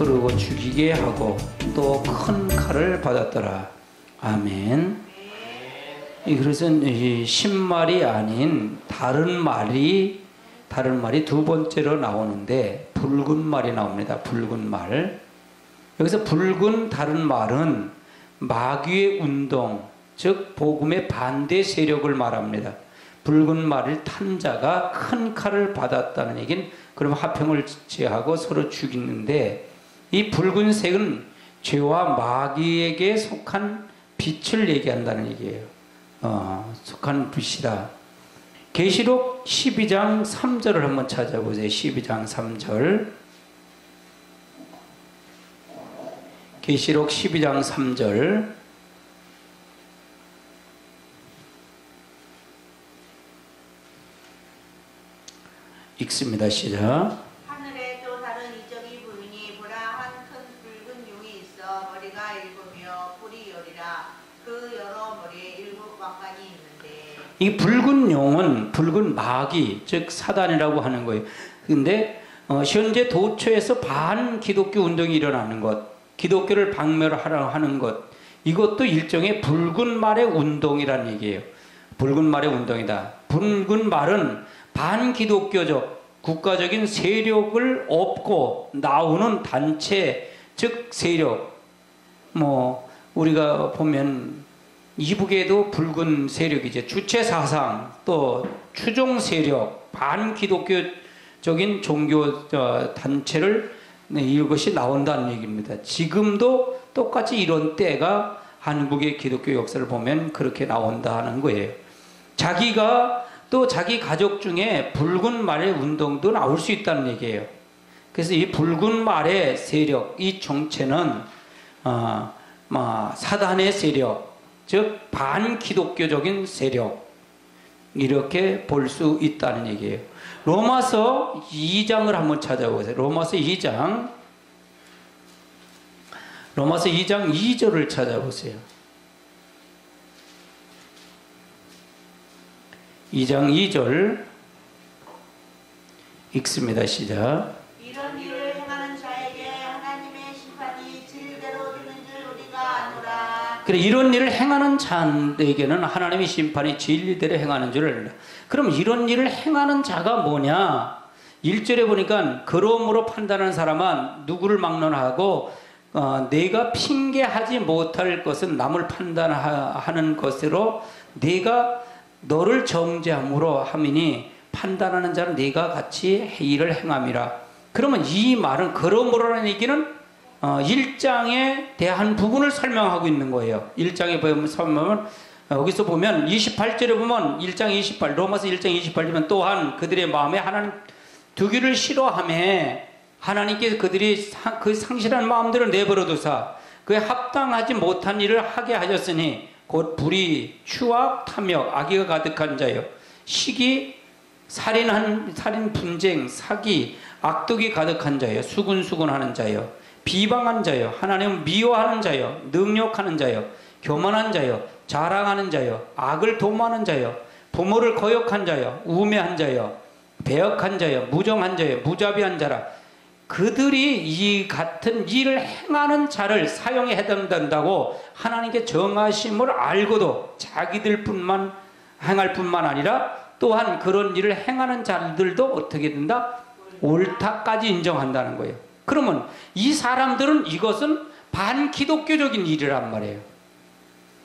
서로 죽이게 하고 또 큰 칼을 받았더라. 아멘. 그래서 이 신말이 아닌 다른 말이 두 번째로 나오는데 붉은 말이 나옵니다. 붉은 말. 여기서 붉은 다른 말은 마귀의 운동, 즉 복음의 반대 세력을 말합니다. 붉은 말을 탄 자가 큰 칼을 받았다는 얘기는 그럼 화평을 제하고 서로 죽이는데, 이 붉은색은 죄와 마귀에게 속한 빛을 얘기한다는 얘기예요. 속한 빛이다. 계시록 12장 3절을 한번 찾아보세요. 12장 3절. 계시록 12장 3절. 읽습니다. 시작. 하늘에 또 다른 이적이 보이니 보라, 한 큰 붉은 용이 있어 머리가 일곱이며 뿔이 열이라. 그 여러 머리에 일곱 왕관이 있는데, 이 붉은 용은 붉은 마귀, 즉 사단이라고 하는 거예요. 근데 현재 도처에서 반기독교 운동이 일어나는 것, 기독교를 박멸하려 하는 것, 이것도 일종의 붉은 말의 운동이라는 얘기예요. 붉은 말의 운동이다. 붉은 말은 반기독교적 국가적인 세력을 업고 나오는 단체, 즉 세력. 우리가 보면 이북에도 붉은 세력이죠. 주체 사상, 또 추종 세력, 반기독교적인 종교 단체를 이것이 나온다는 얘기입니다. 지금도 똑같이 이런 때가 한국의 기독교 역사를 보면 그렇게 나온다는 거예요. 자기가 또 자기 가족 중에 붉은 말의 운동도 나올 수 있다는 얘기예요. 그래서 이 붉은 말의 세력, 이 정체는 사단의 세력, 즉 반기독교적인 세력, 이렇게 볼 수 있다는 얘기예요. 로마서 2장을 한번 찾아보세요. 로마서 2장 2절을 찾아보세요. 2장 2절 읽습니다. 시작. 이런 일을 행하는 자에게 하나님의 심판이 진리대로 되는 줄 우리가 아노라. 그래, 이런 일을 행하는 자에게는 하나님의 심판이 진리대로 행하는 줄 알라. 그럼 이런 일을 행하는 자가 뭐냐? 1절에 보니까 그러므로 판단하는 사람은 누구를 막론하고 내가 핑계하지 못할 것은 남을 판단하는 것으로 내가 너를 정죄함으로 하미니 판단하는 자는 네가 같이 일을 행함이라. 그러면 이 말은 그러므로라는 얘기는 1장에 대한 부분을 설명하고 있는 거예요. 1장에 보면 여기서 보면 28절에 보면 1장 28, 로마서 1장 28이면 또한 그들의 마음에 하나님 두기를 싫어하며 하나님께서 그들이 그 상실한 마음들을 내버려 두사 그에 합당하지 못한 일을 하게 하셨으니 곧 불의, 추악, 탐욕, 악의가 가득한 자요, 시기, 살인, 분쟁, 사기, 악독이 가득한 자요, 수군수군하는 자요, 비방한 자요, 하나님을 미워하는 자요, 능욕하는 자요, 교만한 자요, 자랑하는 자요, 악을 도모하는 자요, 부모를 거역한 자요, 우매한 자요, 배역한 자요, 무정한 자요, 무자비한 자라. 그들이 이 같은 일을 행하는 자를 사형에 해당된다고 하나님께 정하심을 알고도 자기들뿐만 행할 뿐만 아니라 또한 그런 일을 행하는 자들도 어떻게 된다? 옳다까지 인정한다는 거예요. 그러면 이 사람들은 이것은 반기독교적인 일이란 말이에요.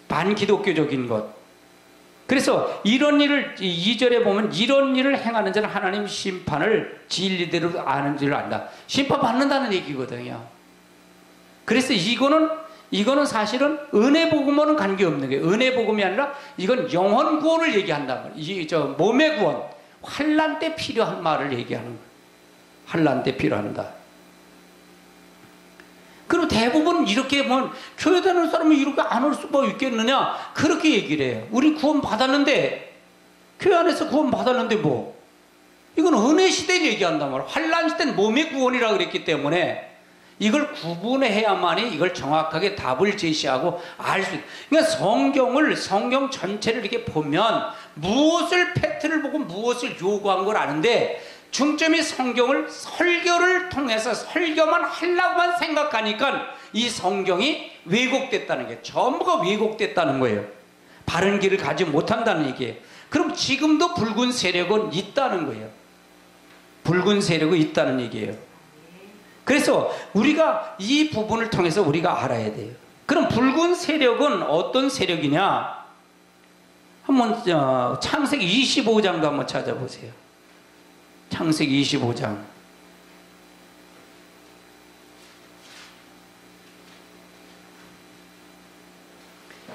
반기독교적인 것. 그래서 이런 일을 2절에 보면 이런 일을 행하는 자는 하나님 심판을 진리대로 아는 줄 안다. 심판받는다는 얘기거든요. 그래서 이거는 사실은 은혜 복음과는 관계없는 거예요. 은혜 복음이 아니라 이건 영혼 구원을 얘기한단 말이에요. 몸의 구원, 환난 때 필요한 말을 얘기하는 거예요. 환난 때 필요한다. 그리고 대부분 이렇게 뭐 교회 다니는 사람은 이렇게 안 올 수가 있겠느냐 그렇게 얘기를 해요. 우리 구원 받았는데, 교회 안에서 구원 받았는데 뭐 이건 은혜 시대를 얘기한단 말이에요. 환난 시대는 몸의 구원이라고 그랬기 때문에 이걸 구분해야만이 이걸 정확하게 답을 제시하고 알 수 있어요. 그러니까 성경 전체를 이렇게 보면 무엇을 팩트를 보고 무엇을 요구한 걸 아는데 중점이 성경을 설교를 통해서 설교만 하려고만 생각하니까 이 성경이 왜곡됐다는 게 전부가 왜곡됐다는 거예요. 바른 길을 가지 못한다는 얘기예요. 그럼 지금도 붉은 세력은 있다는 거예요. 붉은 세력이 있다는 얘기예요. 그래서 우리가 이 부분을 통해서 우리가 알아야 돼요. 그럼 붉은 세력은 어떤 세력이냐? 한번 창세기 25장도 한번 찾아보세요. 창세기 25장.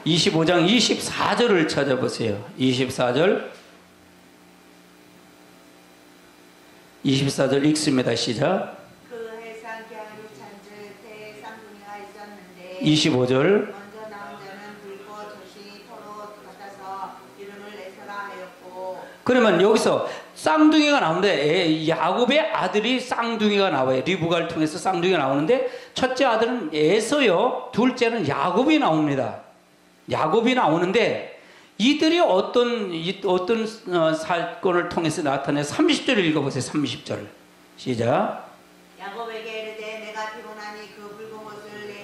25장 24절을 찾아보세요. 24절 읽습니다. 시작. 그 해상 겨울을 찬들 때 쌍둥이가 있었는데 25절 먼저 나온 자는 붉고 젖이 서로 같아서 이름을 에서라 하였고. 그러면 여기서 쌍둥이가 나오는데 야곱의 아들이 쌍둥이가 나와요. 리브가를 통해서 쌍둥이가 나오는데 첫째 아들은 에서요, 둘째는 야곱이 나옵니다. 야곱이 나오는데 이들이 어떤 사건을 통해서 나타내 30절을 읽어보세요. 30절 시작. 야곱에게 이르되 내가 피곤하니 그 붉은 것을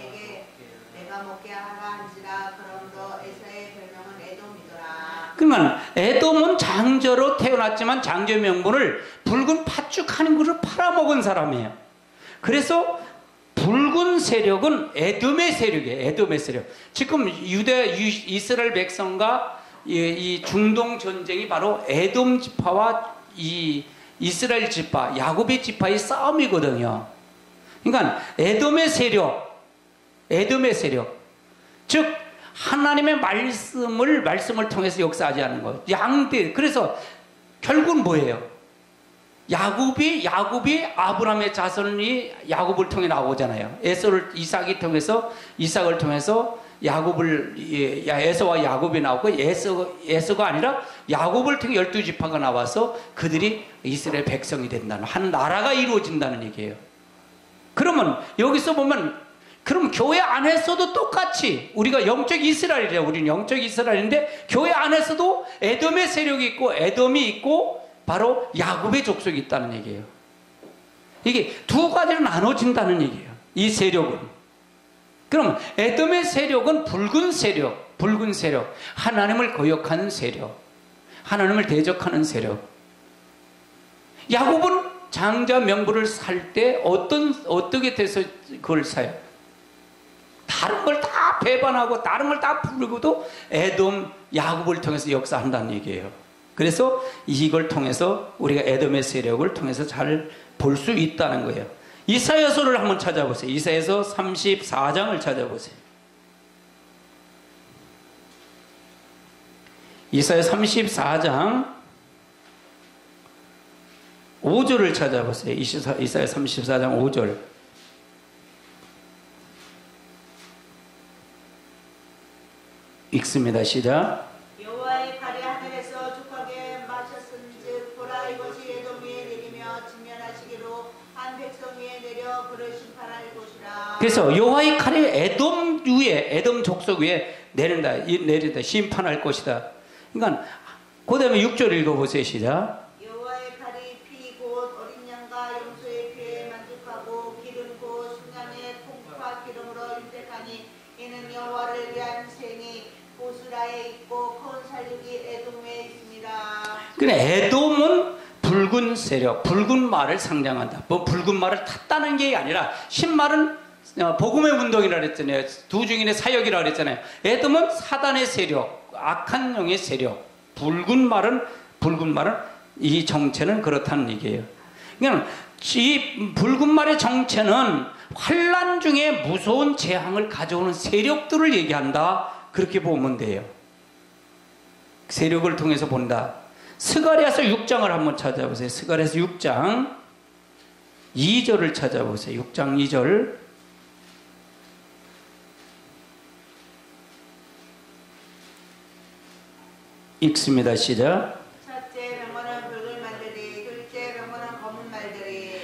내가 먹게 하라 한지라. 그러므로 에서의 별명은 에돔이더라. 그러면 에돔은 장저로 태어났지만 장저 명분을 붉은 팥죽하는 것을 팔아먹은 사람이에요. 그래서 붉은 세력은 에돔의 세력이에요. 에돔의 세력. 지금 이스라엘 백성과 이 중동 전쟁이 바로 에돔 지파와 이 이스라엘 지파, 야곱의 지파의 싸움이거든요. 그러니까 에돔의 세력, 즉 하나님의 말씀을 통해서 역사하지 않는 것. 양대. 그래서 결국은 뭐예요? 야곱이 아브라함의 자손이 야곱을 통해 나오잖아요. 이삭을 통해서 에서와 야곱이 나오고 에서가 아니라 야곱을 통해 12지파가 나와서 그들이 이스라엘 백성이 된다는 한 나라가 이루어진다는 얘기예요. 그러면 여기서 보면 그럼 교회 안에서도 똑같이 우리가 영적 이스라엘이에요. 우리는 영적 이스라엘인데 교회 안에서도 에돔의 세력이 있고 에돔이 있고 바로 야곱의 족속이 있다는 얘기예요. 이게 두 가지로 나눠진다는 얘기예요. 이 세력은. 그럼 에돔의 세력은 붉은 세력, 하나님을 거역하는 세력, 하나님을 대적하는 세력. 야곱은 장자 명부를 살 때 어떻게 돼서 그걸 사요? 다른 걸 다 배반하고 다른 걸 다 부르고도 에돔, 야곱을 통해서 역사한다는 얘기예요. 그래서 이걸 통해서 우리가 에돔의 세력을 통해서 잘 볼 수 있다는 거예요. 이사야서를 한번 찾아보세요. 이사야서 34장을 찾아보세요. 이사야 34장 5절을 찾아보세요. 이사야 34장 5절. 읽습니다. 시작. 여호와의 칼이 하늘에서 족하게 마셨은즉 보라 이것이 에돔 위에 내리며 직면하시기로 한 백성 위에 내려 그를 심판할 것이라. 그래서 여호와의 칼이 에돔 족속 위에 내린다 심판할 것이다. 그러니까 그 다음에 6절 읽어보세요. 시작. 여호와의 칼이 피 곧 어린 양과 염소의 피에 만족하고 기름 곧 순양의 콩과 기름으로 윤택하니 이는 여호와를 위한 생이 보스라에 있고 큰 살육이 에돔에 있습니다. 그래, 에돔은 붉은 세력, 붉은 말을 상징한다. 뭐 붉은 말을 탔다는 게 아니라 신말은 복음의 운동이라 그랬잖아요. 두 증인의 사역이라 그랬잖아요. 에돔은 사단의 세력, 악한 영의 세력. 붉은 말은 이 정체는 그렇다는 얘기예요. 그러니까 이 붉은 말의 정체는 환난 중에 무서운 재앙을 가져오는 세력들을 얘기한다. 그렇게 보면 돼요. 세력을 통해서 본다. 스가랴서 6장을 한번 찾아보세요. 스가랴서 6장 2절을 찾아보세요. 6장 2절. 읽습니다. 시작. 첫째 병거는 붉은 말들이, 둘째 병거는 검은 말들이.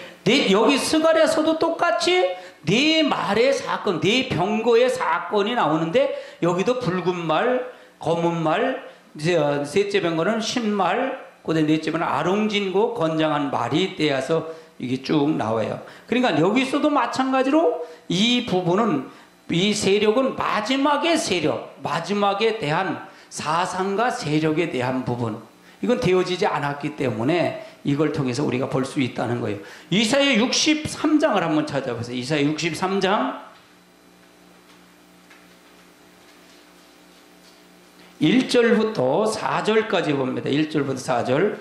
여기 스가랴서도 똑같이 네 말의 사건, 네 병거의 사건이 나오는데 여기도 붉은 말, 검은 말, 셋째 병거는 흰말, 그다음에 넷째는 아롱진고 건장한 말이 떼어서 이게 쭉 나와요. 그러니까 여기서도 마찬가지로 이 부분은 이 세력은 마지막의 세력, 마지막에 대한 사상과 세력에 대한 부분, 이건 되어지지 않았기 때문에 이걸 통해서 우리가 볼 수 있다는 거예요. 이사야 63장을 한번 찾아보세요. 이사야 63장 1절부터 4절까지 봅니다. 1절부터 4절.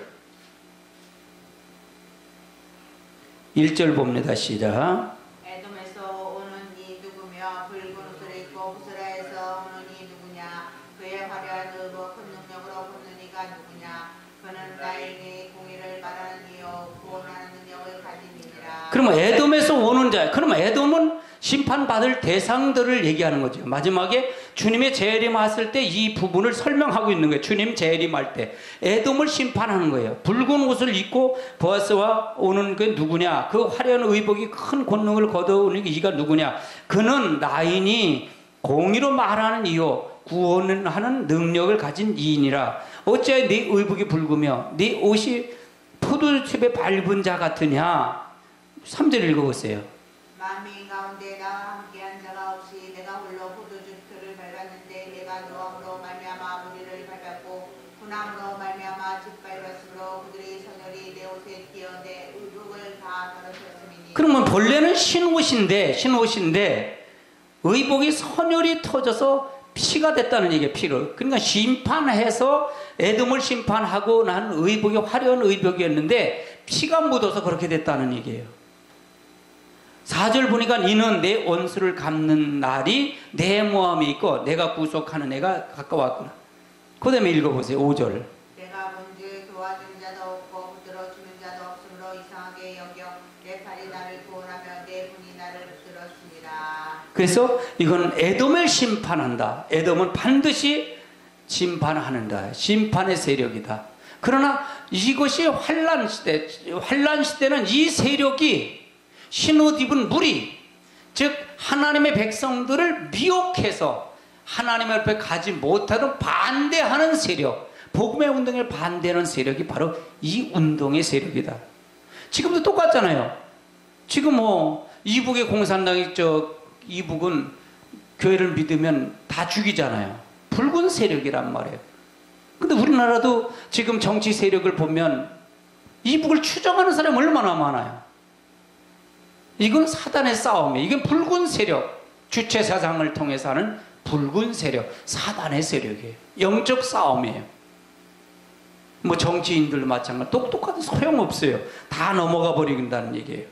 1절 봅니다. 시작. 에돔에서 오는 이 누구며 붉은 옷을 입고 부스라에서 오는 이 누구냐 그의 화려한 의복 큰 능력으로 붙는 이가 누구냐 그는 나에게 공의를 말하는 이요 구원하는 능력을 가진 이니라. 그러면 에돔에서 오는 자, 그러면 에돔은 심판받을 대상들을 얘기하는 거죠. 마지막에 주님의 재림하실 때 이 부분을 설명하고 있는 거예요. 주님 재림할 때 에돔을 심판하는 거예요. 붉은 옷을 입고 보아스와 오는 그 누구냐, 그 화려한 의복이 큰 권능을 거두는 이가 누구냐, 그는 나인이 공의로 말하는 이요 구원하는 능력을 가진 이인이라. 어찌하여 네 의복이 붉으며 네 옷이 포도즙에 밟은 자 같으냐. 3절 읽어보세요. 만민 가운데 나와 함께한 자가 없이 내가 홀로 포도주를 밟았는데 내가 노함으로 말미암아 무리를 밟았고 분함으로 말미암아 짓밟았으므로 그들의 선열이 내 옷에 띄어 내 의복을 다 더럽혔음이니. 그러면 본래는 흰옷인데 의복이 선열이 터져서 피가 됐다는 얘기예요. 피로. 그러니까 심판해서 에돔을 심판하고 난 의복이 화려한 의복이었는데 피가 묻어서 그렇게 됐다는 얘기예요. 4절 보니까 이는 내 원수를 갚는 날이 내 모함이 있고 내가 구속하는 애가 가까웠구나. 그 다음에 읽어보세요. 5절. 내가 본즉 도와준 자도 없고 붙들어주는 자도 없으므로 이상하게 여겨 내 팔이 나를 구원하며 내 분이 나를 붙들었습니다. 그래서 이건 에돔을 심판한다. 에돔은 반드시 심판하는다. 심판의 세력이다. 그러나 이것이 환란 시대는 이 세력이 흰옷 입은 무리, 즉 하나님의 백성들을 미혹해서 하나님 앞에 가지 못하도록 반대하는 세력, 복음의 운동에 반대하는 세력이 바로 이 운동의 세력이다. 지금도 똑같잖아요. 지금 이북의 공산당이 이북은 교회를 믿으면 다 죽이잖아요. 붉은 세력이란 말이에요. 근데 우리나라도 지금 정치 세력을 보면 이북을 추종하는 사람이 얼마나 많아요. 이건 사단의 싸움이에요. 이건 붉은 세력, 주체 사상을 통해서 하는 붉은 세력, 사단의 세력이에요. 영적 싸움이에요. 정치인들도 마찬가지. 똑똑하도 소용없어요. 다 넘어가 버린다는 얘기예요.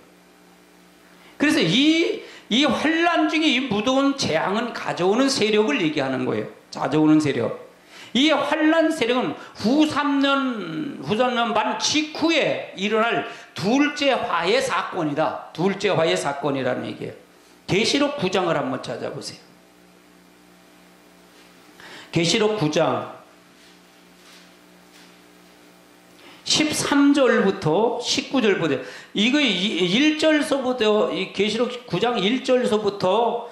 그래서 이 환란 중에 이 무더운 재앙은 가져오는 세력을 얘기하는 거예요. 가져오는 세력. 이 환란 세력은 후 3년 반 직후에 일어날 둘째 화해 사건이다. 둘째 화해 사건이라는 얘기예요. 계시록 9장을 한번 찾아보세요. 계시록 9장 13절부터 19절 보세요. 이거 1절서부터 이 계시록 9장 1절서부터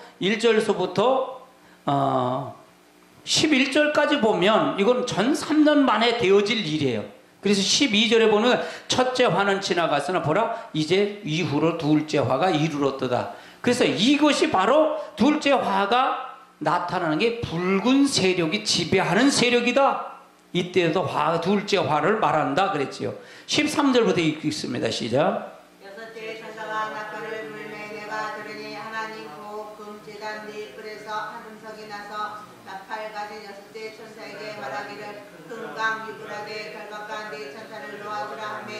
11절까지 보면 이건 전 3년 만에 되어질 일이에요. 그래서 12절에 보면 첫째 화는 지나갔으나 보라 이제 이후로 둘째 화가 이르렀도다. 그래서 이것이 바로 둘째 화가 나타나는 게 붉은 세력이 지배하는 세력이다. 이때도 둘째 화를 말한다 그랬지요. 13절부터 읽겠습니다. 시작. 여섯째 천사가 나팔을 불매 내가 들으니 하나님 금 제단 네 뿔에서 한 음성이 나서 나팔 가진 여섯째 천사에게 말하기를 금강 유브라데 결박한 네 천사를 놓아주라 하며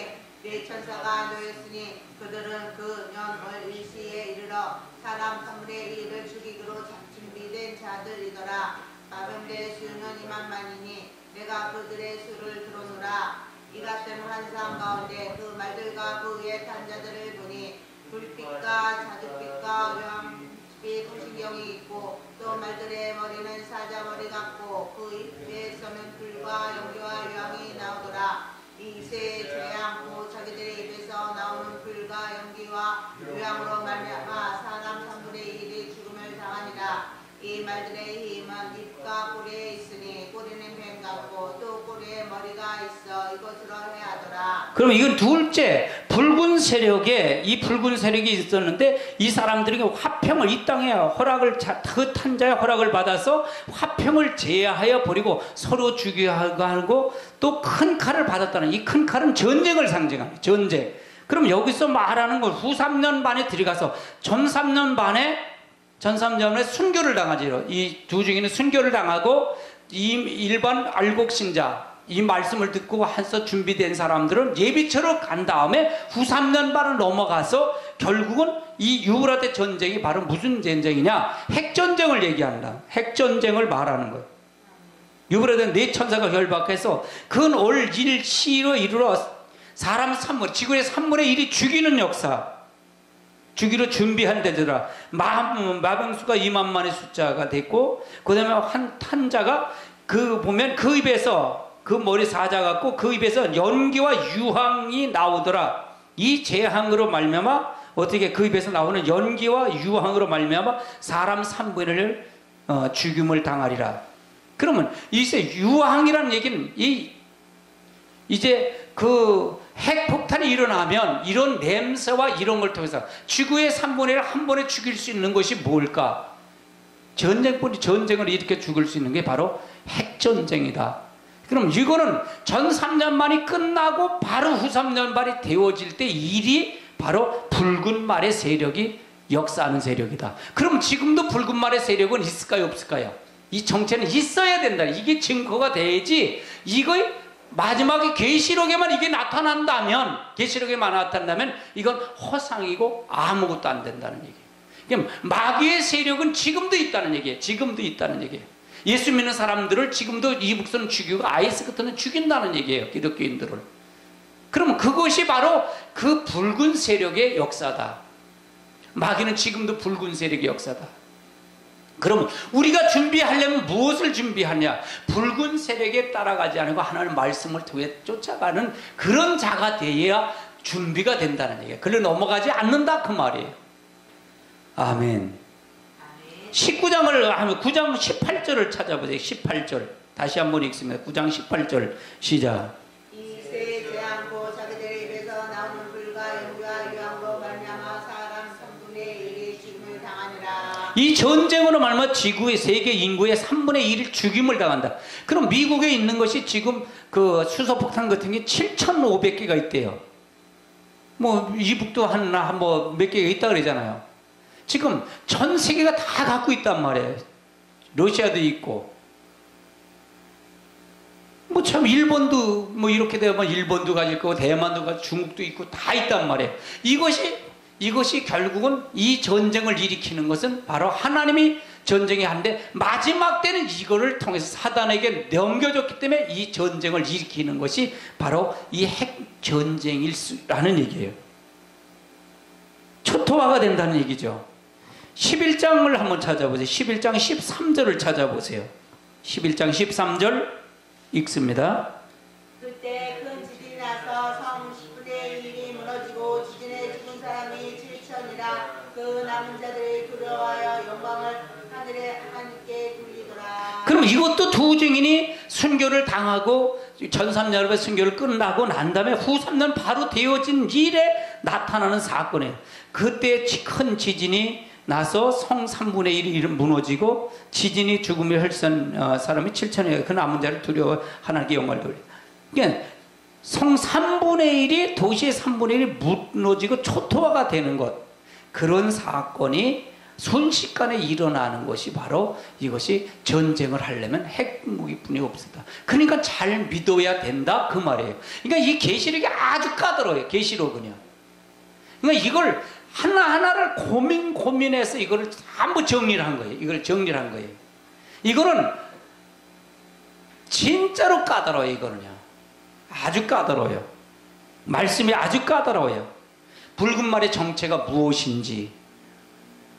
네 천사가 놓였으니 그들은 그 년월 일시에 이르러 사람 3분의 1을 죽이기로 준비된 자들이더라. 마병대 수는 2만만이니 내가 그들의 수를 들어노라. 이 같은 환상 가운데 그 말들과 그 위에 탄 자들을 보니 불빛과 자줏빛과 영빛 후식경이 있고 또 말들의 머리는 사자머리 같고 그 입에서는 불과 연기와 유황이 나오더라. 이 세 재앙 후 자기들의 입에서 나오는 불과 연기와 유황으로 말미암아 사람 3분의 1이 죽음을 당하니라. 이 말들의 힘은 입과 꼬리에 있으니 꼬리는 뱀 같고 또 꼬리에 머리가 있어 앞서 이것으로 해하더라. 그럼 이건 둘째, 붉은 세력에, 이 붉은 세력이 있었는데 이 사람들에게 화평을, 이 땅에 허락을, 그 탄자의 허락을 받아서 화평을 제하여 버리고 서로 죽이게 하고 또 큰 칼을 받았다는, 이 큰 칼은 전쟁을 상징합니다. 전쟁. 그럼 여기서 말하는 건 후 3년 반에 들어가서 전 3년 반에 순교를 당하지요. 이 두 중에는 순교를 당하고 이 일반 알곡신자, 이 말씀을 듣고 한서 준비된 사람들은 예비처로 간 다음에 후 3년 반을 넘어가서 결국은 이 유브라데 전쟁이 바로 무슨 전쟁이냐? 핵전쟁을 얘기한다. 핵전쟁을 말하는 거예요. 유브라데 네 천사가 결박해서 근 올 시로 이르러 사람 3분, 지구의 3분의 1이 죽이는 역사, 주기로 준비한 데더라. 마병수가 2만만의 숫자가 됐고, 그 다음에 한 탄자가 보면 그 입에서, 그 머리 사자 같고 그 입에서 연기와 유황이 나오더라. 이 재앙으로 말미암아 어떻게 그 입에서 나오는 연기와 유황으로 말미암아 사람 3분의 1을 죽임을 당하리라. 그러면 이제 유황이라는 얘기는 이제 그 핵폭탄이 일어나면 이런 냄새와 이런 걸 통해서 지구의 3분의 1을 한 번에 죽일 수 있는 것이 뭘까? 전쟁을 일으켜 죽일 수 있는 게 바로 핵전쟁이다. 그럼 이거는 전 3년 만이 끝나고 바로 후 3년 만이 되어질 때 일이 바로 붉은 말의 세력이 역사하는 세력이다. 그럼 지금도 붉은 말의 세력은 있을까요, 없을까요? 이 정체는 있어야 된다. 이게 증거가 돼야지. 이거 마지막에 계시록에만 이게 나타난다면, 계시록에만 나타난다면 이건 허상이고 아무것도 안 된다는 얘기예요. 그럼 마귀의 세력은 지금도 있다는 얘기예요. 지금도 있다는 얘기예요. 예수 믿는 사람들을 지금도 이북선은 죽이고 아이스크트는 죽인다는 얘기예요. 기독교인들을. 그러면 그것이 바로 그 붉은 세력의 역사다. 마귀는 지금도 붉은 세력의 역사다. 그러면 우리가 준비하려면 무엇을 준비하냐? 붉은 세력에 따라가지 않고 하나님의 말씀을 통해 쫓아가는 그런 자가 되어야 준비가 된다는 얘기예요. 그걸 넘어가지 않는다 그 말이에요. 아멘. 19장을 하면 9장 18절을 찾아보세요. 18절 다시 한번 읽습니다. 9장 18절 시작. 이세 재앙고 자기들 입에서 나오는 불과 연기와 유황으로 말미암아 사람 3분의 1이 죽임을 당하니라. 이 전쟁으로 말미암아 지구의 세계 인구의 3분의 1이 죽임을 당한다. 그럼 미국에 있는 것이 지금 그 수소폭탄 같은 게 7,500개가 있대요. 뭐 이북도 뭐 몇 개가 있다 그러잖아요. 지금 전 세계가 다 갖고 있단 말이에요. 러시아도 있고, 뭐 참 일본도 뭐 이렇게 되면 일본도 가질 거고 대만도 가지고 중국도 있고 다 있단 말이에요. 이것이 결국은 이 전쟁을 일으키는 것은 바로 하나님이 전쟁이 하는데 마지막 때는 이거를 통해서 사단에게 넘겨줬기 때문에 이 전쟁을 일으키는 것이 바로 이 핵전쟁이라는 얘기예요. 초토화가 된다는 얘기죠. 11장을 한번 찾아보세요. 11장 13절을 찾아보세요. 11장 13절 읽습니다. 그때 큰 지진이 나서 성 10분의 1이 무너지고 지진에 죽은 사람이 7천이라. 그 남은 자들이 두려워하여 영광을 하늘에 함께 돌리더라. 그럼 이것도 두 증인이 순교를 당하고 전 3년의 순교를 끝나고 난 다음에 후 3년 바로 되어진 일에 나타나는 사건이에요. 그때 큰 지진이 나서 성 3분의 1이 무너지고 지진이 죽음의 혈선 사람이 7천이에요. 그 남은 자를 두려워 하나님께 영광을 돌려. 그러니까 성 3분의 1이 도시의 3분의 1이 무너지고 초토화가 되는 것, 그런 사건이 순식간에 일어나는 것이 바로 이것이 전쟁을 하려면 핵무기뿐이 없었다. 그러니까 잘 믿어야 된다 그 말이에요. 그러니까 이 계시록이 아주 까다로워요. 계시록은요. 그러니까 이걸 하나하나를 고민해서 이거를 전부 정리를 한 거예요. 이걸 정리를 한 거예요. 이거는 진짜로 까다로워요. 이거는요. 아주 까다로워요. 말씀이 아주 까다로워요. 붉은 말의 정체가 무엇인지.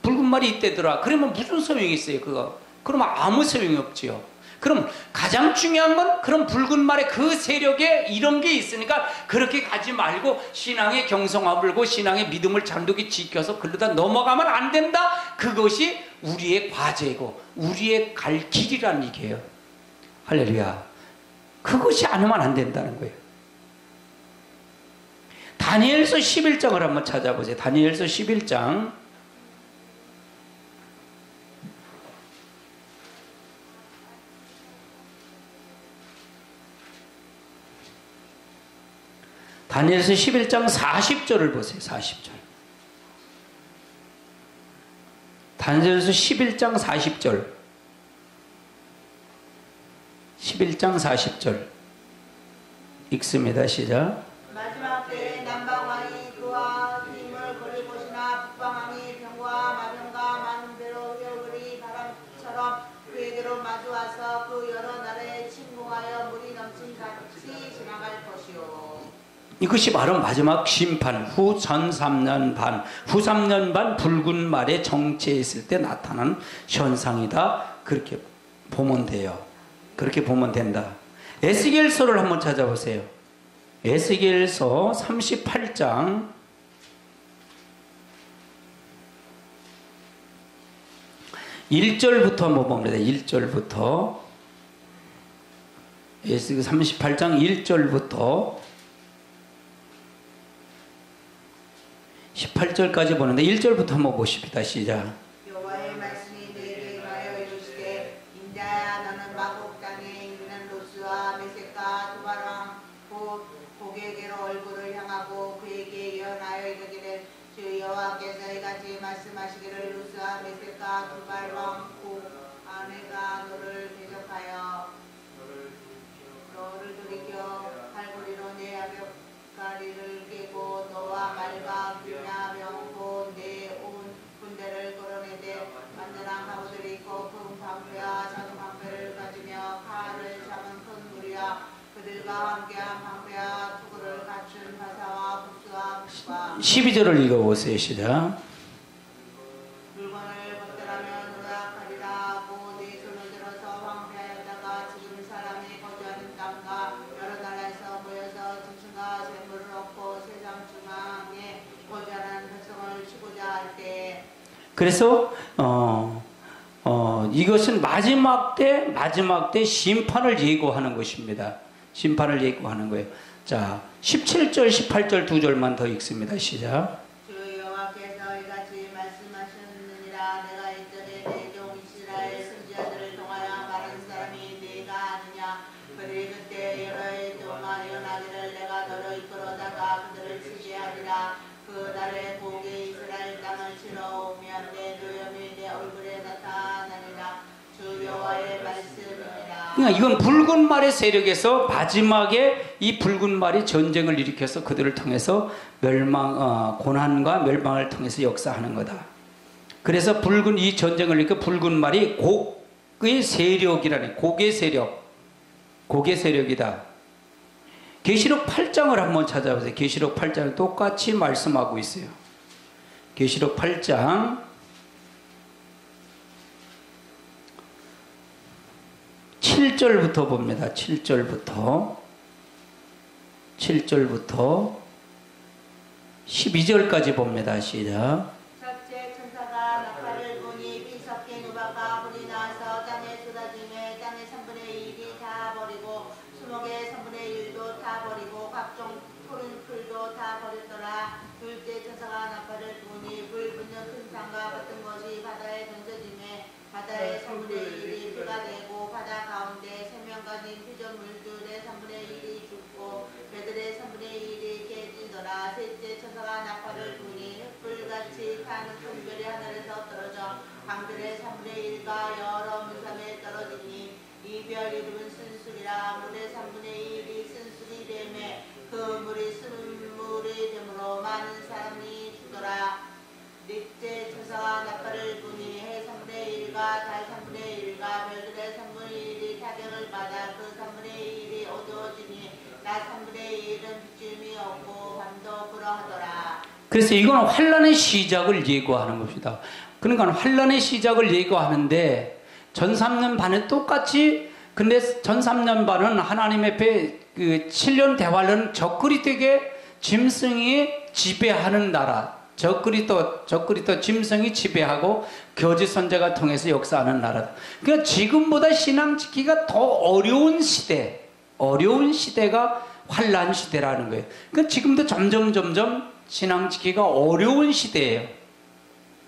붉은 말이 이때더라. 그러면 무슨 소용이 있어요, 그거? 그러면 아무 소용이 없지요. 그럼 가장 중요한 건 그런 붉은 말의 그 세력에 이런 게 있으니까 그렇게 가지 말고 신앙의 경성함을 신앙의 믿음을 잔독히 지켜서 그러다 넘어가면 안 된다. 그것이 우리의 과제고 우리의 갈 길이라는 얘기예요. 할렐루야. 그것이 안 하면 안 된다는 거예요. 다니엘서 11장을 한번 찾아보세요. 다니엘서 11장. 다니엘서 11장 40절을 보세요. 40절. 다니엘서 11장 40절. 11장 40절. 읽습니다. 시작. 마지막 때에 남방왕이 그와 힘을 거릴 것이나 북방왕이 병과 마병과 많은 배로 회오리 바람처럼 그에게로 마주와서 그 여러 나라에 침공하여 물이 넘친 같이 지나갈 것이요. 이것이 바로 마지막 심판 후 전 3년 반, 후 3년 반 붉은 말에 정체했을 때 나타나는 현상이다. 그렇게 보면 돼요. 그렇게 보면 된다. 에스겔서를 한번 찾아보세요. 에스겔서 38장 1절부터 한번 봅니다. 1절부터 에스겔 38장 1절부터 18절까지 보는데 1절부터 한번 보십시다. 시작. 여호와의 말씀이 너에게 임하여 이르시되 인자야 너는 마곡 땅에 있는 루스와 메섹과 두발왕 곧 고객에게로 얼굴을 향하고 그에게 예언하여 이르기를 주 여호와께서 이같이 말씀하시기를 루스와 메섹과 두발왕 곧 아내가 너를 대적하여 너를 돌이켜 팔고리로 내 아벽가리를 깨고 너와 말과 귀나 병고 내 온 군대를 끌어내되 만전한 가구들이 있고 큰 방패와 작은 방패를 가지며 칼을 잡은 큰 무리와 그들과 함께한 방패와 투구를 갖춘 화사와 부수와 북과 12절을 읽어보세요. 시작. 물건을 벗더라면 노력하리라 하고 네 손을 들어서 황폐하였다가 지금 사람이 거주하는 땅과 여러 나라에서 모여서 짐승과 재물을 얻고 세상 중앙에 거주하는 백성을 치고자 할 때 그래서 이것은 마지막 때 심판을 예고하는 것입니다. 심판을 예고하는 거예요. 자, 17절, 18절 두 절만 더 읽습니다. 시작. 주 여호와께서 이같이 말씀하셨느니라 내가 이전에 내 종 이스라엘 선지자들을 통하여 말한 사람이 네가 아느냐 그들이 그때 여러 해 동안 예언하기를 내가 너를 이끌어다가 그들을 치게 하리라 그 날에 복이 이스라엘 땅을 치러 오면 내 노염이 내 얼굴에 나타나리라 주 여호와의 말씀이니라. 그러니까 이건 붉은 말의 세력에서 마지막에 이 붉은 말이 전쟁을 일으켜서 그들을 통해서 고난과 멸망을 통해서 역사하는 거다. 그래서 이 전쟁을 일으켜 붉은 말이 곡의 세력이라는 곡의 세력이다. 계시록 8장을 한번 찾아보세요. 계시록 8장을 똑같이 말씀하고 있어요. 계시록 8장 7절부터 봅니다. 7절부터 12절까지 봅니다. 시작. 첫째 천사가 나팔을 부니 피 섞인 우박과 불이 나서 땅에 쏟아지며 땅의 3분의 1이 다 버리고 수목의 3분의 1도 다 버리고 각종 푸른 풀도 다 버렸더라. 둘째 천사가 나팔을 부니 불 붙는 큰 상과 같은 것이 바다에 던져지며 바다의 3분의 1이 피가 되고 바다 가운데 생명가진 피조물들의 3분의 1이 죽고 배들의 3분의 1이 깨지더라. 셋째 천사가 나팔을 부니 흙불같이 타는 큰 별이 하늘에서 떨어져 강들의 3분의 1과 여러 문삼에 떨어지니 이 별 이름은 쓴술이라. 물의 3분의 1이 쓴술이 되매 그 물이 쓴물이 되므로 많은 사람이 죽더라. 넷째 천사가 나팔을 부니 해 3분의 1과 달 3분의 1과 별들의 3분의 1이 타격을 받아 그 3분의 1이 어두워지니 낮 3분의 1은 비춤이 없고 밤도 그러하더라. 그래서 이건 환란의 시작을 예고하는 것입니다. 그러니까 환란의 시작을 예고하는데 전 3년 반은 똑같이, 근데 전 3년 반은 하나님 앞에 그 7년 대환란 적그리스도에게 짐승이 지배하는 나라, 적그리스도 짐승이 지배하고 거짓 선자가 통해서 역사하는 나라다. 그러니까 지금보다 신앙 지키기가 더 어려운 시대가 환란 시대라는 거예요. 그러니까 지금도 점점 신앙 지키기가 어려운 시대예요.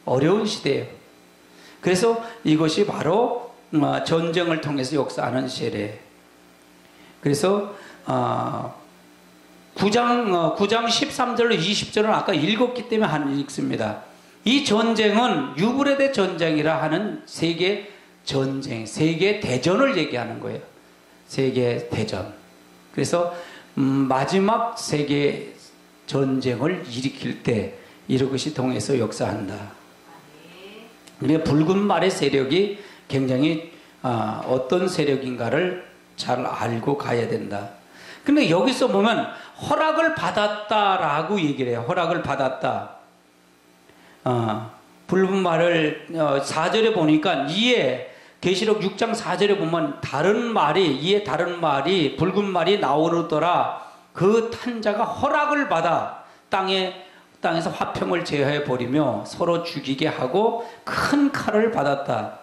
어려운 시대예요. 그래서 이것이 바로 전쟁을 통해서 역사하는 시대예요. 그래서 9장 13절로 20절은 아까 읽었기 때문에 하는 읽습니다. 이 전쟁은 유브레데 전쟁이라 하는 세계 전쟁, 세계 대전을 얘기하는 거예요. 세계 대전. 그래서 마지막 세계 전쟁을 일으킬 때 이런 것이 통해서 역사한다. 그러니까 붉은 말의 세력이 굉장히 어떤 세력인가를 잘 알고 가야 된다. 근데 여기서 보면 허락을 받았다라고 얘기를 해요. 허락을 받았다. 붉은 말을 4절에 보니까 이에 계시록 6장 4절에 보면 이에 다른 말이 붉은 말이 나오더라. 그 탄자가 허락을 받아 땅에서 화평을 제하여 버리며 서로 죽이게 하고 큰 칼을 받았다.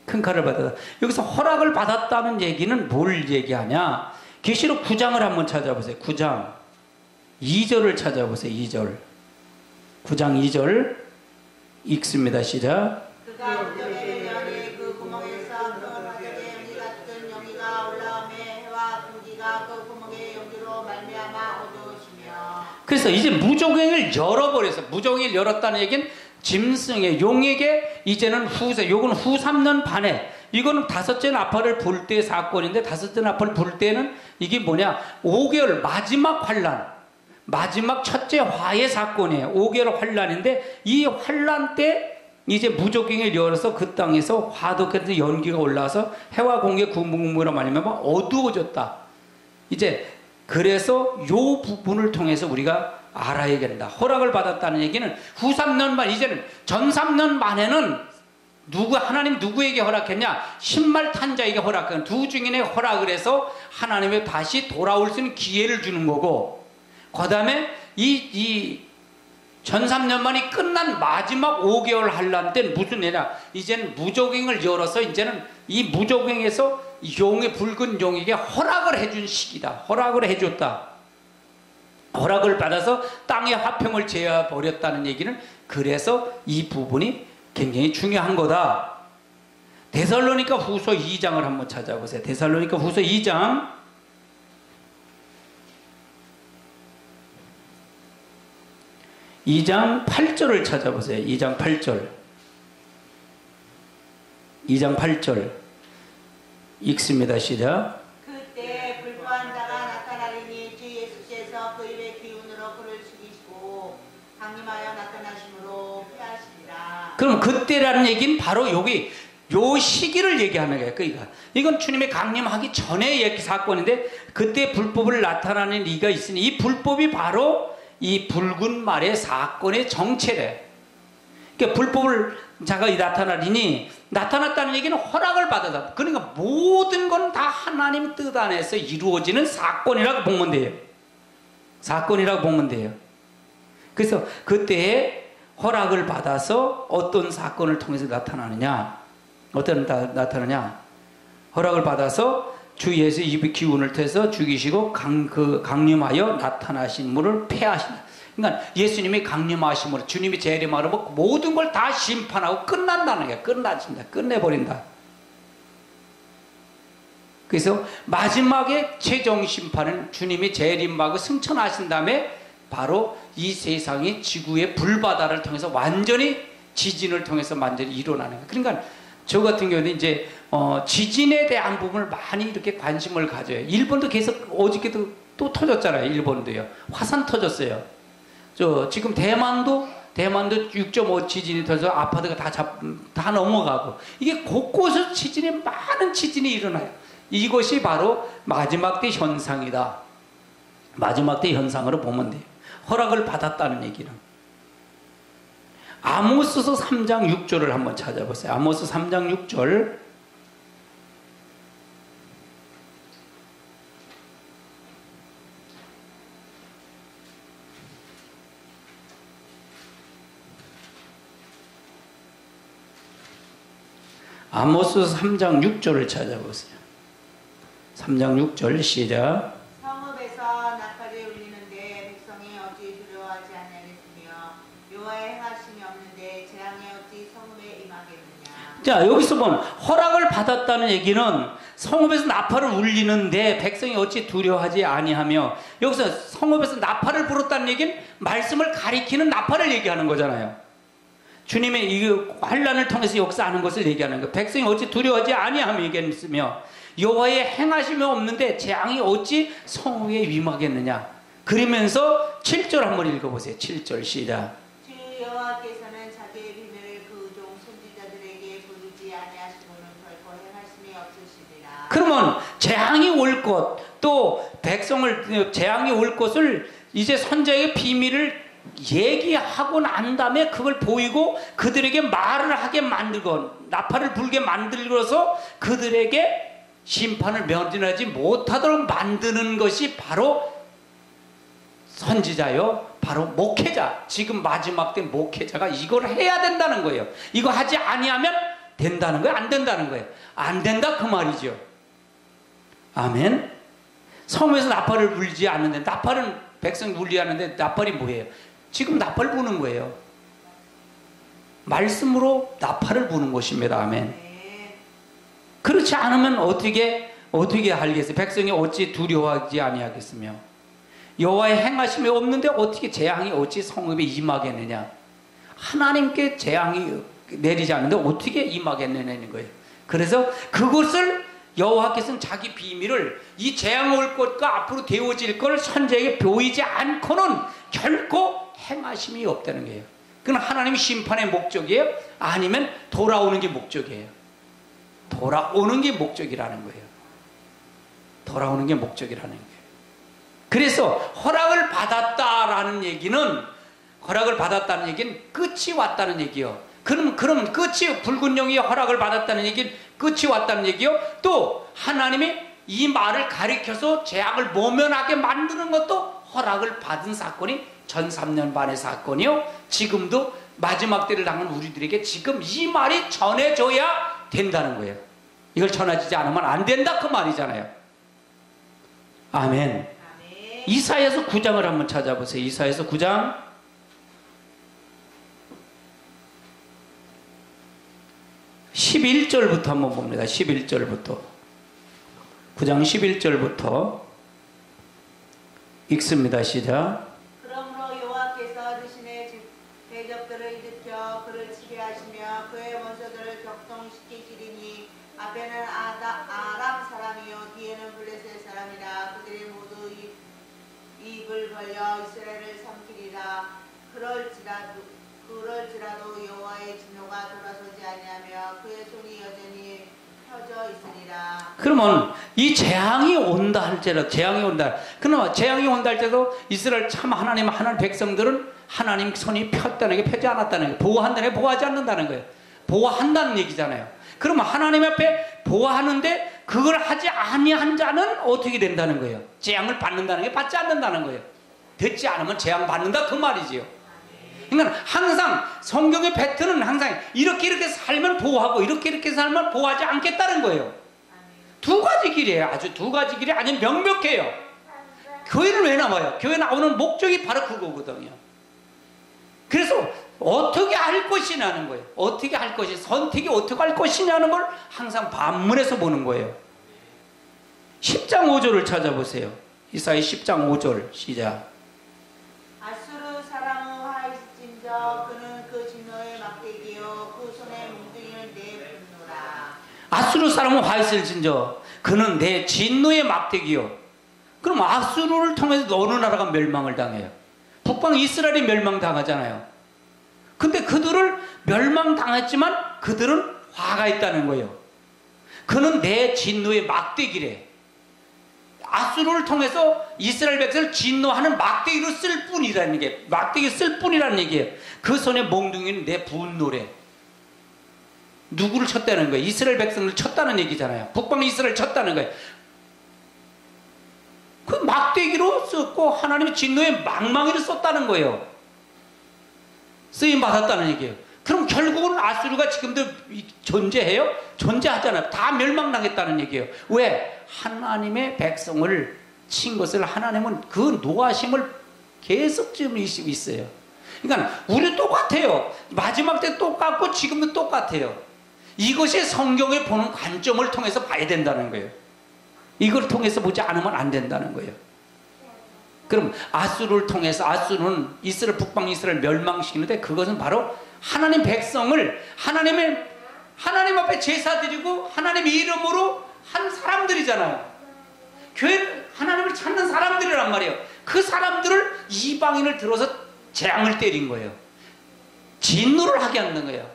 큰 칼을 받았다. 여기서 허락을 받았다는 얘기는 뭘 얘기하냐? 계시록 9장을 한번 찾아보세요. 9장 2절을 찾아보세요. 2절. 9장 2절 읽습니다. 시작. 그가 우정의 연이 그 구멍에서 큰 화살의 연기 같은 연기가 올라오매 해와 공기가 그 구멍의 연기로 말미암아 어두우시며. 그래서 이제 무적행을 열어버렸어요. 무적행을 열었다는 얘기는 짐승의 용에게 이제는 요건 후 3년 반에 이거는 다섯째 나팔을 불 때 사건인데 다섯째 나팔을 불 때는 이게 뭐냐 5개월 마지막 환란 마지막 첫째 화의 사건이에요. 5개월 환란인데 이 환란 때 이제 무적행을 열어서 그 땅에서 화덕에서 연기가 올라와서 해와 공기의 구멍으로 말미암아 어두워졌다. 이제 그래서 요 부분을 통해서 우리가 알아야 된다. 허락을 받았다는 얘기는 후 3년 만 이제는 전 3년 만에는 하나님 누구에게 허락했냐? 신말 탄자에게 허락한 두 증인의 허락을 해서 하나님의 다시 돌아올 수 있는 기회를 주는 거고 그 다음에 전 3년 만이 끝난 마지막 5개월 환란 때는 무슨 일이냐? 이제는 무적행을 열어서 이제는 이 무적행에서 붉은 용에게 허락을 해준 시기다. 허락을 해줬다. 허락을 받아서 땅의 화평을 제어버렸다는 얘기는 그래서 이 부분이 굉장히 중요한 거다. 데살로니가 후서 2장을 한번 찾아보세요. 데살로니가 후서 2장 8절을 찾아보세요. 2장 8절 2장 8절 읽습니다. 시작. 그때 불토한 자가 나타나리니 주 예수께서 그 입의 기운으로 그를 죽이시고 강림하여 나타나심으로 패하시리라. 그럼 그때라는 얘기는 바로 여기 요 시기를 얘기하는 거예요. 그러니까 이건 주님의 강림하기 전의 사건인데 그때 불법을 나타나는 이가 있으니 이 불법이 바로 이 붉은 말의 사건의 정체래. 그러니까 불법을 자가 나타나리니 나타났다는 얘기는 허락을 받았다. 그러니까 모든 건 다 하나님 뜻 안에서 이루어지는 사건이라고 보면 돼요. 사건이라고 보면 돼요. 그래서 그때에 허락을 받아서 어떤 사건을 통해서 나타나느냐? 나타나냐? 허락을 받아서 주 예수 입의 기운을 태서 죽이시고 강림하여 나타나신 분을 패하신다. 그러니까 예수님이 강림하심으로 주님이 재림하러 모든 걸 다 심판하고 끝난다는 거야. 끝내버린다. 그래서 마지막에 최종 심판은 주님이 재림하고 승천하신 다음에 바로 이 세상이 지구의 불바다를 통해서 완전히 지진을 통해서 완전히 일어나는 거예요. 그러니까 저 같은 경우는 이제 지진에 대한 부분을 많이 이렇게 관심을 가져요. 일본도 계속 어저께도 또 터졌잖아요. 일본도요. 화산 터졌어요. 지금 대만도 6.5 지진이 터져서 아파트가 다 넘어가고 이게 곳곳에서 많은 지진이 일어나요. 이것이 바로 마지막 때 현상이다. 마지막 때 현상으로 보면 돼요. 허락을 받았다는 얘기는. 아모스서 3장 6절을 한번 찾아보세요. 아모스 3장 6절. 아모스 3장 6절을 찾아보세요. 3장 6절 시작. 성읍에서 아니하겠으며 여호와의 행하심이 없는데 재앙이 어찌 성읍에 임하겠느냐. 자, 여기서 보면 허락을 받았다는 얘기는 성읍에서 나팔을 울리는데 백성이 어찌 두려워하지 아니하며, 여기서 성읍에서 나팔을 불었다는 얘기는 말씀을 가리키는 나팔을 얘기하는 거잖아요. 주님의 이 환난을 통해서 역사하는 것을 얘기하는 거예요. 백성이 어찌 두려워하지 아니하며 얘기했으며 여호와의 행하심이 없는데 재앙이 어찌 성읍에 임하겠느냐. 그러면서 7절 한번 읽어보세요. 7절 시작. 주 여호와께서는 자기의 비밀을 그 종 선지자들에게 보이지 아니하시고는 결코 행하심이 없으시리라. 그러면 재앙이 올 것, 또 백성을 재앙이 올 것을 이제 선지자의 비밀을 얘기하고 난 다음에 그걸 보이고 그들에게 말을 하게 만들고 나팔을 불게 만들어서 그들에게 심판을 면전하지 못하도록 만드는 것이 바로 선지자요, 바로 목회자, 지금 마지막 때 목회자가 이걸 해야 된다는 거예요. 이거 하지 아니하면 된다는 거예요, 안 된다는 거예요? 안 된다 그 말이죠. 아멘. 성에서 나팔을 불지 않는데, 나팔은 백성이 울리 하는데 나팔이 뭐예요? 지금 나팔 부는 거예요. 말씀으로 나팔을 부는 것입니다. 아멘. 그렇지 않으면 어떻게 하겠어요? 백성이 어찌 두려워하지 아니하겠으며 여호와의 행하심이 없는데 어떻게 재앙이 어찌 성읍에 임하겠느냐. 하나님께 재앙이 내리지 않는데 어떻게 임하겠느냐는 거예요. 그래서 그것을 여호와께서는 자기 비밀을, 이 재앙 올 것과 앞으로 되어질 걸 선지자에게 보이지 않고는 결코 행하심이 없다는 거예요. 그건 하나님의 심판의 목적이에요? 아니면 돌아오는 게 목적이에요? 돌아오는 게 목적이라는 거예요. 돌아오는 게 목적이라는 거예요. 그래서 허락을 받았다는 얘기는 끝이 왔다는 얘기요. 그러면 끝이, 붉은 영이 허락을 받았다는 얘기는 끝이 왔다는 얘기요. 또 하나님이 이 말을 가리켜서 재앙을 모면하게 만드는 것도 허락을 받은 사건이 전 3년 반의 사건이요. 지금도 마지막 때를 당한 우리들에게 지금 이 말이 전해져야 된다는 거예요. 이걸 전해지지 않으면 안 된다 그 말이잖아요. 아멘. 이사야서 9장을 한번 찾아보세요. 이사야서 9장 11절부터 한번 봅니다. 11절부터 9장 11절부터 읽습니다. 시작. 그러므로 여호와께서 자신의 대적들을 일으켜 그를 치게 하시며 그의 원수들을 격동시키시리니 앞에는 아람 사람이요 뒤에는 블레셋 사람이라. 그들이 모두 입을 벌려 이스라엘을 삼키리라. 그럴지라도 여호와의 진노가 돌아서지 아니하며 그의 손이 여전히 펴져 있으리라. 그러면 이 재앙이 온다 할지라도, 그러나 재앙이 온다 할지라도 이스라엘 참 하나님 백성들은 하나님 손이 폈다는 게, 펴지 않았다는 거예요. 보호한다는 게 보호하지 않는다는 거예요. 보호한다는 얘기잖아요. 그러면 하나님 앞에 보호하는데 그걸 하지 아니한 자는 어떻게 된다는 거예요? 재앙을 받는다는 게 받지 않는다는 거예요. 듣지 않으면 재앙 받는다 그 말이지요. 그러니까 항상 성경의 패턴은 항상 이렇게 살면 보호하고 이렇게 살면 보호하지 않겠다는 거예요. 두 가지 길이에요. 아주 두 가지 길이 아주 명백해요. 교회는 왜 나와요? 교회 나오는 목적이 바로 그거거든요. 그래서 어떻게 할 것이냐는 거예요. 어떻게 할 것이, 선택이 어떻게 할 것이냐는 걸 항상 반문에서 보는 거예요. 10장 5절을 찾아보세요. 이사야 10장 5절 시작. 아수르 사람은 화이진저 그는 그 진노의 막대기요 그 손에 뭉둥이는 내 분노라. 아수르 사람은 화이슬진저 그는 내 진노의 막대기요. 그럼 아수르를 통해서 어느 나라가 멸망을 당해요? 북방 이스라엘이 멸망당하잖아요. 근데 그들을 멸망당했지만 그들은 화가 있다는 거예요. 그는 내 진노의 막대기래. 아수르를 통해서 이스라엘 백성을 진노하는 막대기로 쓸 뿐이라는 게, 막대기 쓸 뿐이라는 얘기예요. 그 손에 몽둥이는 내 분노래. 누구를 쳤다는 거예요? 이스라엘 백성을 쳤다는 얘기잖아요. 북방 이스라엘 쳤다는 거예요. 그 막대기로 썼고 하나님의 진노의 망망이를 썼다는 거예요. 쓰임 받았다는 얘기예요. 그럼 결국은 아수르가 지금도 존재해요? 존재하잖아요. 다 멸망당했다는 얘기예요. 왜? 하나님의 백성을 친 것을 하나님은 그 노하심을 계속 지금 있어요. 그러니까 우리 똑같아요. 마지막 때 똑같고 지금도 똑같아요. 이것이 성경에 보는 관점을 통해서 봐야 된다는 거예요. 이걸 통해서 보지 않으면 안 된다는 거예요. 그럼 아수르를 통해서, 아수르는 이스라엘, 북방 이스라엘 멸망시키는데 그것은 바로 하나님 백성을 하나님 앞에 제사 드리고 하나님의 이름으로 한 사람들이잖아요. 교회는 하나님을 찾는 사람들이란 말이에요. 그 사람들을 이방인을 들어서 재앙을 때린 거예요. 진노를 하게 하는 거예요.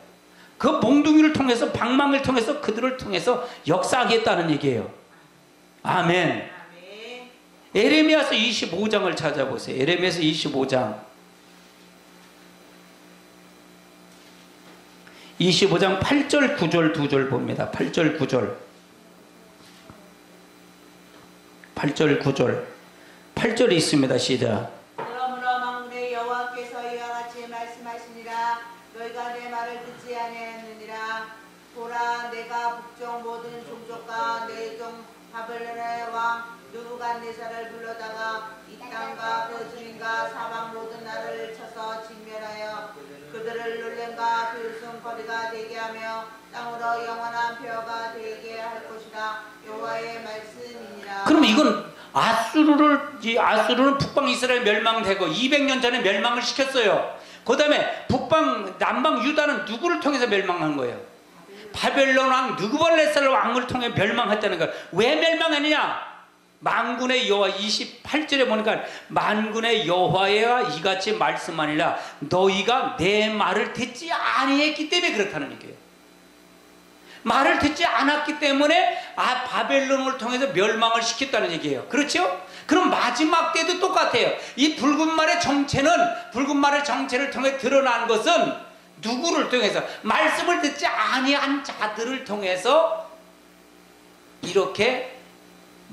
그 몽둥이를 통해서, 방망이를 통해서 그들을 통해서 역사하겠다는 얘기예요. 아멘. 에레미야서 25장을 찾아보세요. 에레미야서 25장 8절 9절 2절 봅니다. 8절 9절 8절 9절 8절이 있습니다. 시작. 그러므로 만군의 여호와께서 이와 같이 말씀하시니라. 너희가 내 말을 듣지 아니하였느니라. 보라, 내가 북쪽 모든 종족과 내 종 바벨론의 왕 느부갓네살을 불러다가 이 땅과 그 주민과 사방 모든 나라를 쳐서 진멸하여 그들을 놀램과 비웃음거리가 되게 하며 땅으로 영원한 벼가 되게 할 것이라. 여호와의 말씀이니라. 그럼 이건 아수르는 북방 이스라엘 멸망되고 200년 전에 멸망을 시켰어요. 그 다음에 북방 남방 유다는 누구를 통해서 멸망한 거예요? 바벨론 왕 느부갓네살 왕을 통해 멸망했다는 거예요. 왜 멸망했느냐? 만군의 여호와 28절에 보니까 만군의 여호와가 이같이 말씀하니라. 너희가 내 말을 듣지 아니했기 때문에 그렇다는 얘기예요. 말을 듣지 않았기 때문에 바벨론을 통해서 멸망을 시켰다는 얘기예요. 그렇죠? 그럼 마지막 때도 똑같아요. 이 붉은 말의 정체를 통해 드러난 것은 누구를 통해서? 말씀을 듣지 아니한 자들을 통해서 이렇게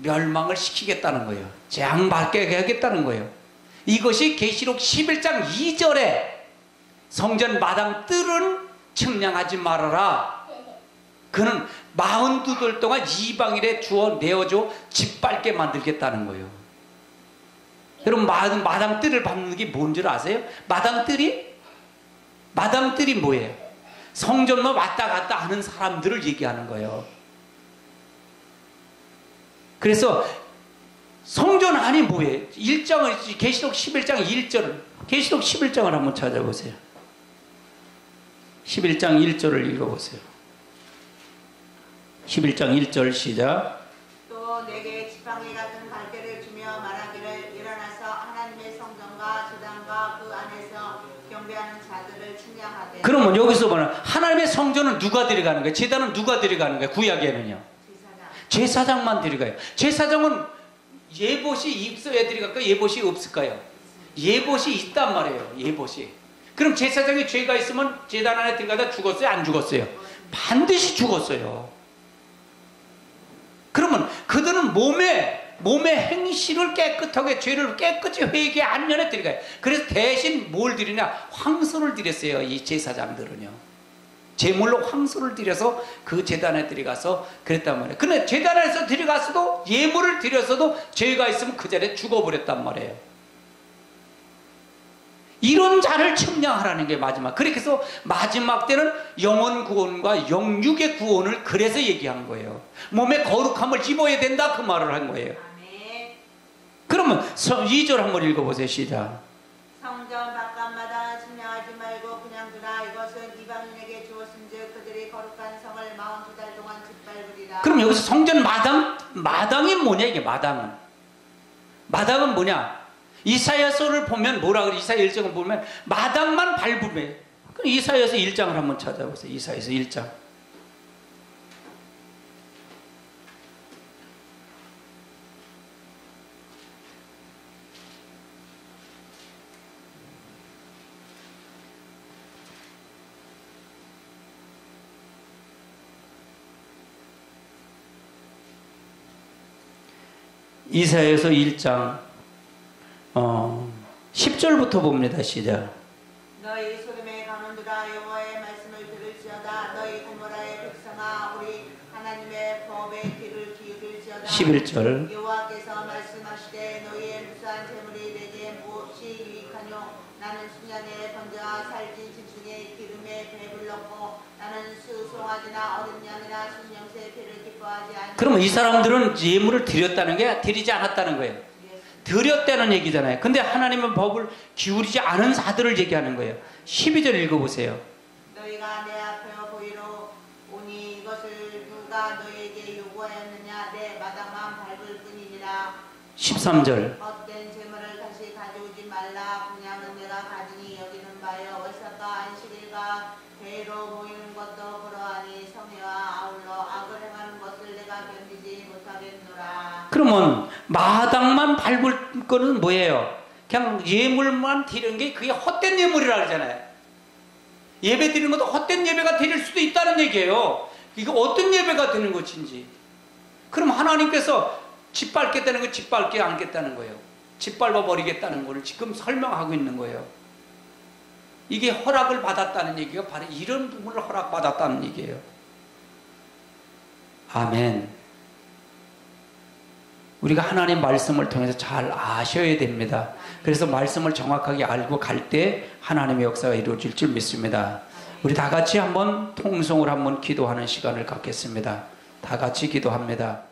멸망을 시키겠다는 거예요. 재앙받게 하겠다는 거예요. 이것이 계시록 11장 2절에 성전 마당 뜰은 측량하지 말아라. 그는 42돌 동안 이방인에 주어 내어줘 짓밟게 만들겠다는 거예요. 여러분, 마당 뜰을 밟는 게 뭔 줄 아세요? 마당 뜰이 뭐예요? 성전만 왔다 갔다 하는 사람들을 얘기하는 거예요. 그래서 성전 안이 뭐예요? 계시록 11장 1절을, 계시록 11장을 한번 찾아보세요. 11장 1절을 읽어보세요. 11장 1절 시작. 또 내게 지팡이 같은 갈대를 주며 말하기를 일어나서 하나님의 성전과 제단과 그 안에서 경배하는 자들을 측량하되. 그러면 여기서 보면 하나님의 성전은 누가 들어가는 거예요? 제단은 누가 들어가는 거예요? 구약에는요. 제사장만 들어가요. 제사장은 예봇이 있어야 들어갈까요? 예봇이 없을까요? 예봇이 있단 말이에요. 예봇이. 그럼 제사장이 죄가 있으면 제단 안에 들어가다 죽었어요? 안 죽었어요? 반드시 죽었어요. 그러면 그들은 몸의 행실을 깨끗하게, 죄를 깨끗이 회개한 년에 드려가요. 그래서 대신 뭘 드리냐? 황소를 드렸어요. 이 제사장들은요. 제물로 황소를 드려서 그 제단에 들어가서 그랬단 말이에요. 근데 제단에서 들어가서도, 예물을 드렸어도 죄가 있으면 그 자리에 죽어버렸단 말이에요. 이런 자를 측량하라는 게 마지막. 그렇게 해서 마지막 때는 영혼 구원과 영육의 구원을 그래서 얘기한 거예요. 몸에 거룩함을 입어야 된다, 그 말을 한 거예요. 그러면 2절 한번 읽어보세요. 시작. 성전 바깥마다 측량하지 말고 그냥 두라. 이것은 이방인에게 주었은즉 그들이 거룩한 성을 42달 동안 짓밟으리라. 그럼 여기서 성전 마당이 뭐냐? 이게 마당은 뭐냐? 이사야서를 보면 뭐라 그래? 이사야 1장을 보면 마당만 밟으면. 그럼 이사야서 1장을 한번 찾아보세요. 이사야서 1장. 이사야서 1장 10절부터 봅니다. 시작. 너희 소돔의 강원들아 여호와의 말씀을 들을지어다. 너희 고모라의 백성아 우리 하나님의 법에 귀를 기울일지어다. 11절. 여호와께서 말씀하시되 너희의 무수한 재물이 내게 무엇이 유익하뇨? 나는 순양의 번제와 살진 짐승의 기름에 배불렀고 나는 수송아지나 어린 양이나 순영새의 피를 기뻐하지 않고. 그러면 이 사람들은 예물을 드렸다는 게 드리지 않았다는 거예요. 드렸다는 얘기잖아요. 근데 하나님은 법을 기울이지 않은 자들을 얘기하는 거예요. 12절 읽어보세요. 너희가 내 앞에 보이러 오니 이것을 누가 너희에게 요구하였느냐. 내 마당만 밟을 뿐이니라. 13절. 헛된 재물을 다시 가져오지 말라. 분양은 내가 가지니 여기는 바여 월삭과 안식일과 회로 모이는 것도 그러하니 성회와 아울러 악을 행하는 것을 내가 견디지 못하겠노라. 그러면 마당만 밟을 거는 뭐예요? 그냥 예물만 드리는 게 그게 헛된 예물이라 그러잖아요. 예배 드리는 것도 헛된 예배가 드릴 수도 있다는 얘기예요. 이거 어떤 예배가 되는 것인지. 그럼 하나님께서 짓밟겠다는 거 짓밟지 않겠다는 거예요. 짓밟아 버리겠다는 걸 지금 설명하고 있는 거예요. 이게 허락을 받았다는 얘기가 바로 이런 부분을 허락받았다는 얘기예요. 아멘. 우리가 하나님 말씀을 통해서 잘 아셔야 됩니다. 그래서 말씀을 정확하게 알고 갈 때 하나님의 역사가 이루어질 줄 믿습니다. 우리 다 같이 한번 통성을 한번 기도하는 시간을 갖겠습니다. 다 같이 기도합니다.